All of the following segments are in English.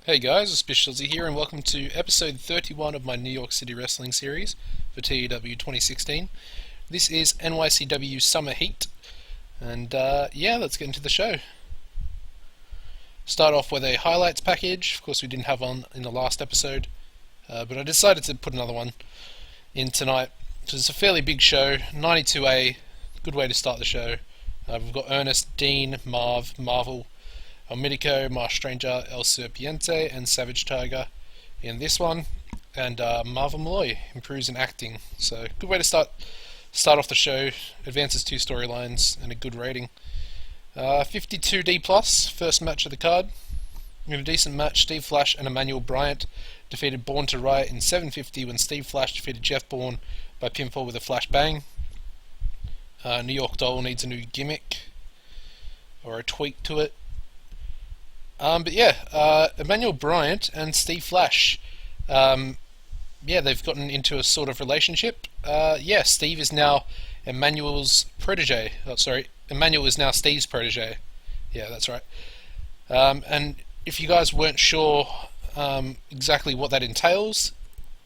Hey guys, it's Bishilzy here, and welcome to episode 31 of my New York City Wrestling series for TEW 2016. This is NYCW Summer Heat, and yeah, let's get into the show. Start off with a highlights package. Of course, we didn't have one in the last episode, but I decided to put another one in tonight because it's a fairly big show. 92A, good way to start the show. We've got Ernest, Dean, Marvel, El Mítico, Marsh Stranger, El Serpiente, and Savage Tiger in this one. And Marvel Malloy improves in acting. So good way to start off the show. Advances two storylines and a good rating. 52D plus, first match of the card. In a decent match, Steve Flash and Emmanuel Bryant defeated Born to Riot in 750 when Steve Flash defeated Jeff Bourne by pinfall with a flash bang. New York Doll needs a new gimmick or a tweak to it. But yeah, Emmanuel Bryant and Steve Flash, yeah, they've gotten into a sort of relationship. Yeah, Steve is now Emmanuel's protege. Oh, sorry, Emmanuel is now Steve's protege. Yeah, that's right. And if you guys weren't sure exactly what that entails,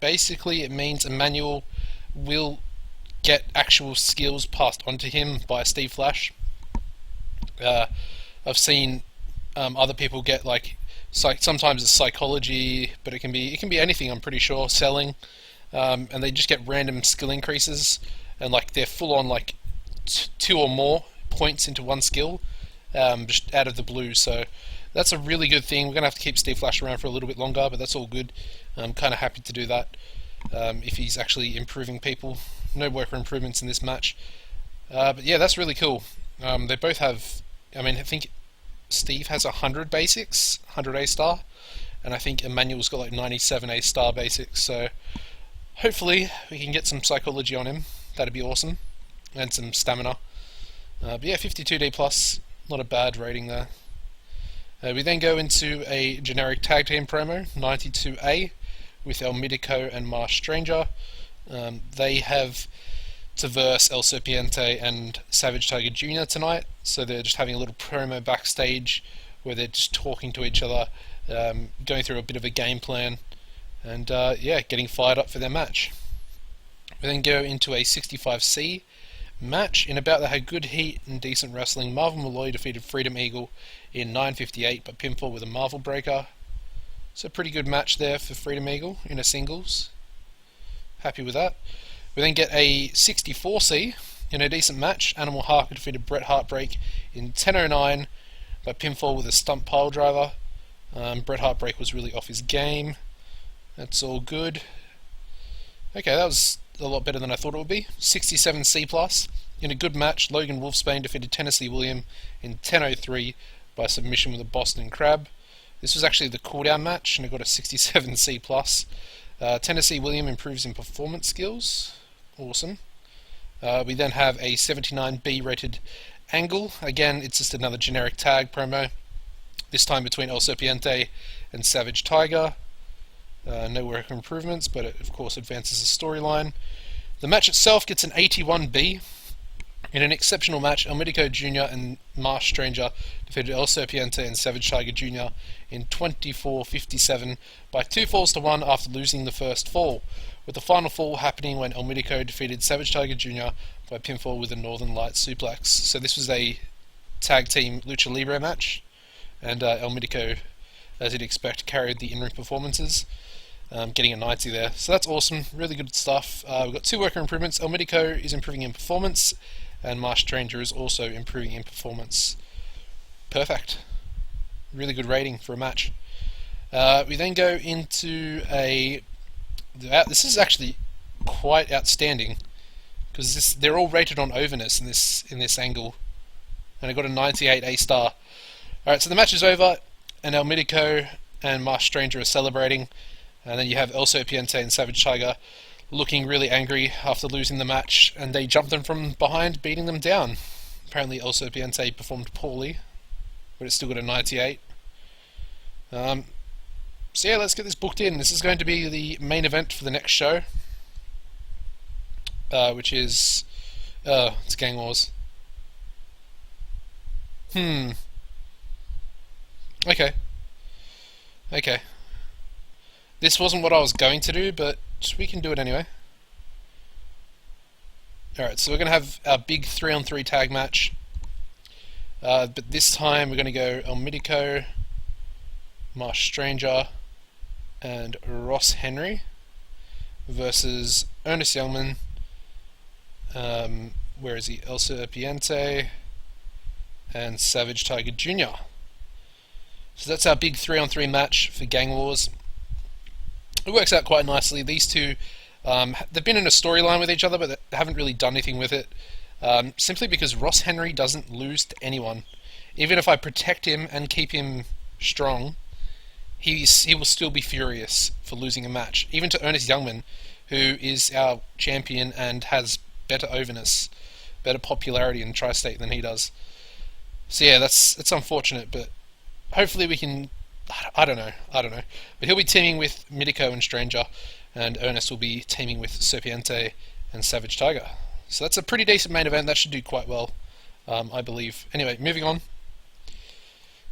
basically it means Emmanuel will get actual skills passed onto him by Steve Flash. I've seen other people get like sometimes it's psychology, but it can be anything. I'm pretty sure selling, and they just get random skill increases, and like they're full on like two or more points into one skill, just out of the blue. So that's a really good thing. We're gonna have to keep Steve Flash around for a little bit longer, but that's all good. I'm kind of happy to do that if he's actually improving people. No worker improvements in this match, but yeah, that's really cool. They both have. I mean, I think Steve has 100 basics, 100 A star, and I think Emmanuel's got like 97 A star basics, so hopefully we can get some psychology on him. That'd be awesome. And some stamina. But yeah, 52D plus, not a bad rating there. We then go into a generic tag team promo, 92A, with El Mítico and Marsh Stranger. They have to verse El Serpiente and Savage Tiger Jr. tonight, so they're just having a little promo backstage where they're just talking to each other, going through a bit of a game plan, and yeah, getting fired up for their match. We then go into a 65C match. In a bout that had good heat and decent wrestling, Marvel Malloy defeated Freedom Eagle in 9:58 by pinfall with a Marvel Breaker. So pretty good match there for Freedom Eagle in a singles. Happy with that. We then get a 64C in a decent match. Animal Harker defeated Bret Heartbreak in 10:09 by pinfall with a stump pile driver. Bret Heartbreak was really off his game. That's all good. Okay, that was a lot better than I thought it would be. 67C plus. In a good match, Logan Wolfsbane defeated Tennessee William in 10:03 by submission with a Boston Crab. This was actually the cooldown match, and it got a 67C plus. Tennessee William improves in performance skills. Awesome. We then have a 79B rated angle. Again, it's just another generic tag promo. This time between El Serpiente and Savage Tiger. No work improvements, but it of course advances the storyline. The match itself gets an 81B. In an exceptional match, El Mítico Jr. and Marsh Stranger defeated El Serpiente and Savage Tiger Jr. in 24:57 by 2 falls to 1 after losing the first fall, with the final fall happening when El Mítico defeated Savage Tiger Jr. by pinfall with a Northern Lights suplex. So this was a tag team lucha libre match, and El Mítico, as you'd expect, carried the in-ring performances, getting a 90 there. So that's awesome, really good stuff. We've got two worker improvements. El Mítico is improving in performance, and Marsh Stranger is also improving in performance. Perfect. Really good rating for a match. We then go into a... This is actually quite outstanding, because they're all rated on overness in this angle, and I got a 98 A star. Alright, so the match is over, and El Mítico and Marsh Stranger are celebrating, and then you have El Serpiente and Savage Tiger looking really angry after losing the match, and they jump them from behind, beating them down. Apparently El Serpiente performed poorly, but it's still got a 98. So yeah, let's get this booked in. This is going to be the main event for the next show, which is... it's Gang Wars. Okay. Okay. This wasn't what I was going to do, but we can do it anyway. Alright, so we're going to have our big 3-on-3 tag match. But this time we're going to go El Mitico, Marsh Stranger, and Ross Henry versus Ernest Youngman. Where is he? El Serpiente and Savage Tiger Jr. So that's our big 3-on-3 match for Gang Wars. It works out quite nicely. These two, they've been in a storyline with each other, but they haven't really done anything with it. Simply because Ross Henry doesn't lose to anyone. Even if I protect him and keep him strong, he will still be furious for losing a match. Even to Ernest Youngman, who is our champion and has better overness, better popularity in Tri-State than he does. So yeah, it's unfortunate, but hopefully we can. I don't know. But he'll be teaming with Mitico and Stranger, and Ernest will be teaming with Serpiente and Savage Tiger. So that's a pretty decent main event. That should do quite well, I believe. Anyway, moving on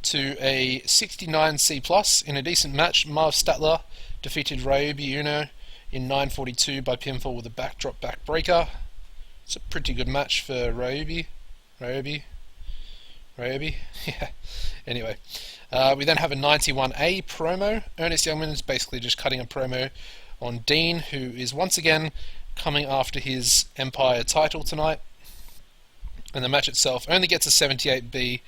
to a 69C+. In a decent match, Marv Statler defeated Ryobi Uno in 9:42 by pinfall with a backdrop backbreaker. It's a pretty good match for Ryobi. Yeah. Anyway, we then have a 91A promo. Ernest Youngman is basically just cutting a promo on Dean, who is once again coming after his Empire title tonight. And the match itself only gets a 78B,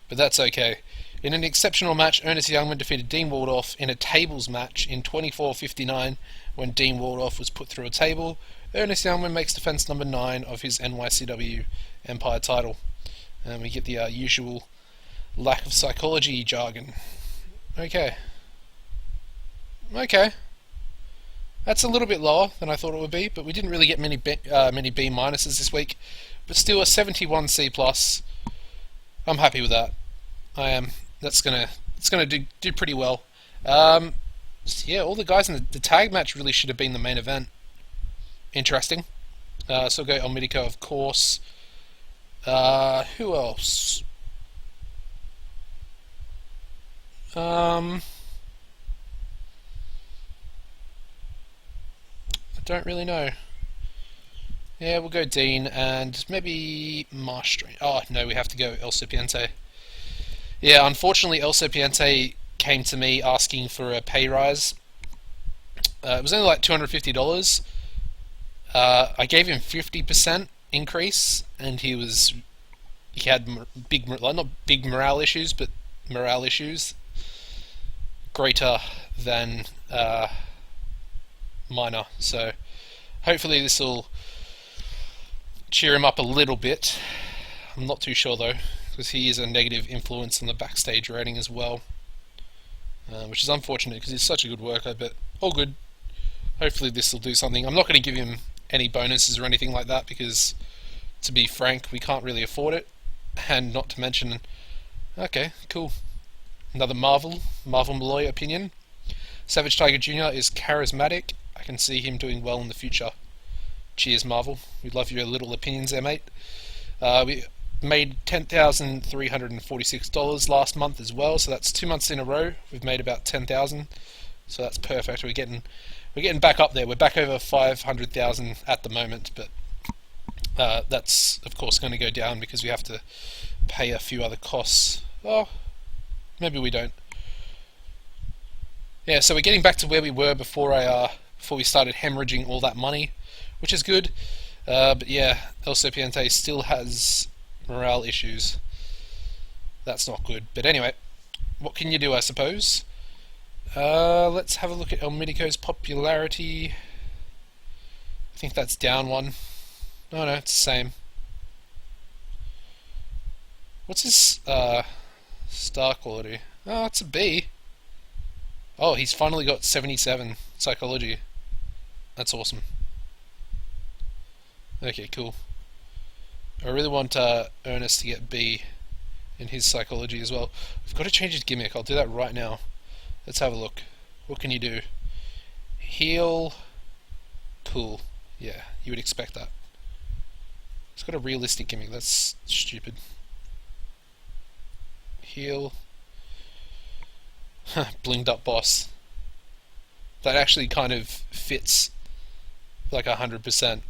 but that's okay. In an exceptional match, Ernest Youngman defeated Dean Waldorf in a tables match in 24:59 when Dean Waldorf was put through a table. Ernest Youngman makes defense number 9 of his NYCW Empire title. And we get the usual lack of psychology jargon. Okay. That's a little bit lower than I thought it would be, but we didn't really get many B minuses this week. But still a 71C+. I'm happy with that. I am. It's gonna do pretty well. So yeah, all the guys in the tag match really should have been the main event. Interesting. So we'll go El Mitico, of course. Who else? I don't really know. Yeah, we'll go Dean and maybe Marsh. Oh no, we have to go El Serpiente. Yeah, unfortunately, El Serpiente came to me asking for a pay rise. It was only like $250. I gave him 50% increase, and he had not big morale issues, but morale issues greater than minor. So hopefully this will cheer him up a little bit. I'm not too sure though, because he is a negative influence on the backstage rating as well, which is unfortunate because he's such a good worker. But all good. Hopefully this will do something. I'm not going to give him any bonuses or anything like that because, to be frank, we can't really afford it. And not to mention, okay, cool. Another Marvel Malloy opinion. Savage Tiger Jr. is charismatic. I can see him doing well in the future. Cheers, Marvel. We love your little opinions there, mate. We made $10,346 last month as well, so that's 2 months in a row. We've made about 10,000, so that's perfect. We're getting back up there. We're back over 500,000 at the moment, but that's of course going to go down because we have to pay a few other costs. Oh, maybe we don't. Yeah, so we're getting back to where we were before we started hemorrhaging all that money, which is good. But yeah, El Serpiente still has morale issues. That's not good. But anyway, what can you do, I suppose? Let's have a look at El Mitico's popularity. I think that's down one. No, it's the same. What's his star quality? Oh, it's a B. Oh, he's finally got 77 psychology. That's awesome. Okay, cool. I really want Ernest to get B in his psychology as well. I've got to change his gimmick. I'll do that right now. Let's have a look. What can you do? Heal. Cool. Yeah, you would expect that. It's got a realistic gimmick. That's stupid. Heal. Blinged up boss. That actually kind of fits like 100%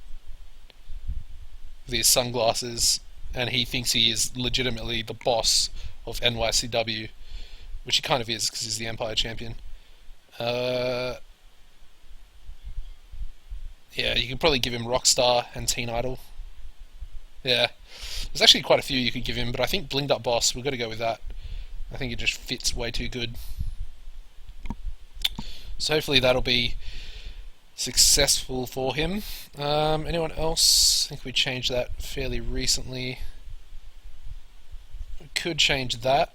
with his sunglasses, and he thinks he is legitimately the boss of NYCW, which he kind of is because he's the Empire champion. Uh, yeah, you could probably give him Rockstar and Teen Idol. Yeah, there's actually quite a few you could give him, but I think Blinged Up Boss, we've got to go with that. I think it just fits way too good. So hopefully that'll be successful for him. Anyone else? I think we changed that fairly recently. We could change that,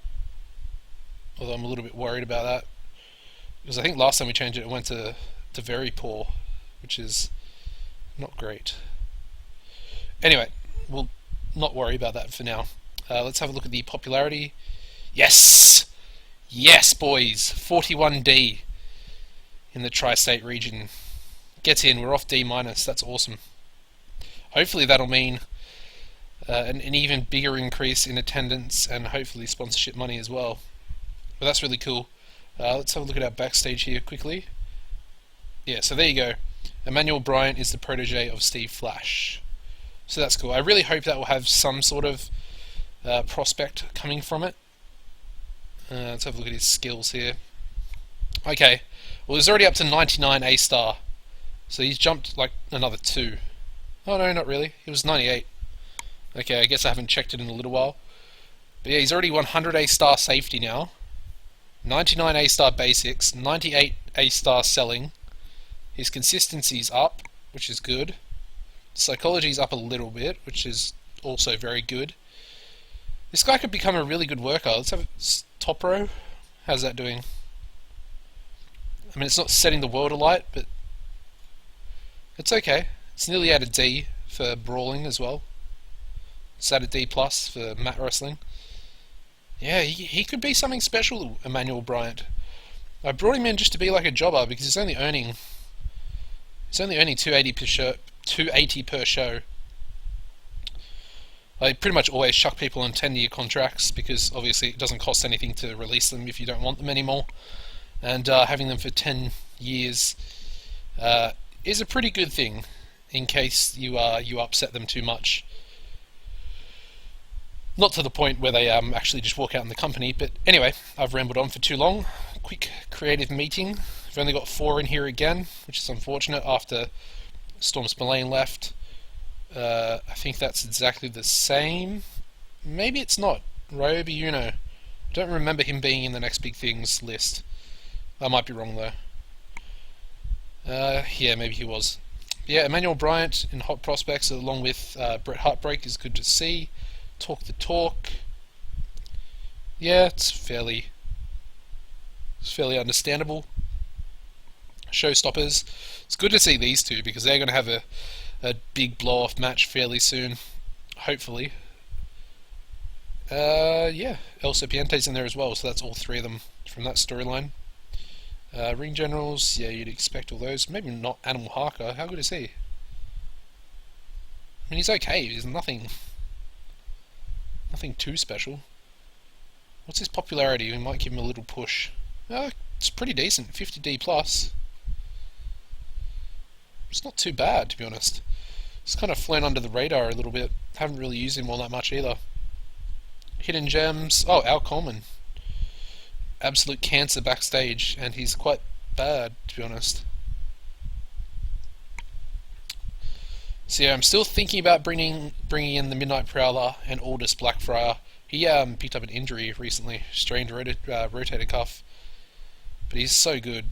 although I'm a little bit worried about that. Because I think last time we changed it, it went to very poor, which is not great. Anyway, we'll not worry about that for now. Let's have a look at the popularity. Yes! Yes, boys! 41D in the tri-state region. Get in, we're off D-, that's awesome. Hopefully that'll mean an even bigger increase in attendance and hopefully sponsorship money as well. But that's really cool. Let's have a look at our backstage here quickly. Yeah, so there you go. Emmanuel Bryant is the protege of Steve Flash. So that's cool. I really hope that will have some sort of prospect coming from it. Let's have a look at his skills here. Okay, well he's already up to 99 A-star. So he's jumped like another 2. Oh no, not really. He was 98. Okay, I guess I haven't checked it in a little while. But yeah, he's already 100 A-star safety now. 99 A-star basics, 98 A-star selling. His consistency's up, which is good. Psychology's up a little bit, which is also very good. This guy could become a really good worker. Let's have top row. How's that doing? I mean, it's not setting the world alight, but it's okay. It's nearly at a D for brawling as well. It's at a D plus for mat wrestling. Yeah, he could be something special, Emmanuel Bryant. I brought him in just to be like a jobber because he's only earning 280 per show. 280 per show. I pretty much always chuck people on 10-year contracts because obviously it doesn't cost anything to release them if you don't want them anymore. And having them for 10 years is a pretty good thing in case you upset them too much. Not to the point where they actually just walk out in the company, but anyway, I've rambled on for too long. Quick creative meeting. I've only got 4 in here again, which is unfortunate after Storm Spillane left. I think that's exactly the same. Maybe it's not. Ryobi Uno. I don't remember him being in the next big things list. I might be wrong though. Yeah, maybe he was. Yeah, Emmanuel Bryant in Hot Prospects along with Bret Heartbreak is good to see. Talk the talk. Yeah, it's fairly understandable. Showstoppers. It's good to see these two because they're going to have a big blow-off match fairly soon, hopefully. Yeah, El Serpiente's in there as well, so that's all 3 of them from that storyline. Ring Generals, yeah, you'd expect all those. Maybe not Animal Harker. How good is he? I mean, he's okay. He's nothing too special. What's his popularity? We might give him a little push. It's pretty decent, 50D plus. It's not too bad, to be honest. It's kind of flown under the radar a little bit. Haven't really used him all that much either. Hidden Gems. Oh, Al Coleman. Absolute cancer backstage, and he's quite bad, to be honest. So yeah, I'm still thinking about bringing in the Midnight Prowler and Aldous Blackfriar. He picked up an injury recently, strained rotator cuff, but he's so good.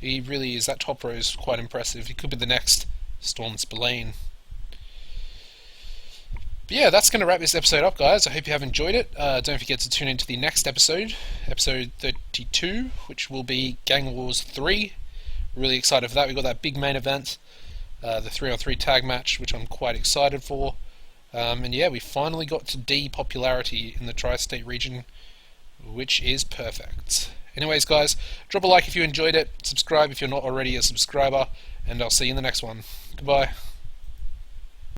He really is. That top row is quite impressive. He could be the next Storm Spillane. But yeah, that's going to wrap this episode up, guys. I hope you have enjoyed it. Don't forget to tune into the next episode, episode 32, which will be Gang Wars 3. Really excited for that. We've got that big main event, the 3-on-3 tag match, which I'm quite excited for. And yeah, we finally got to D popularity in the tri-state region, which is perfect. Anyways, guys, drop a like if you enjoyed it, subscribe if you're not already a subscriber, and I'll see you in the next one. Goodbye.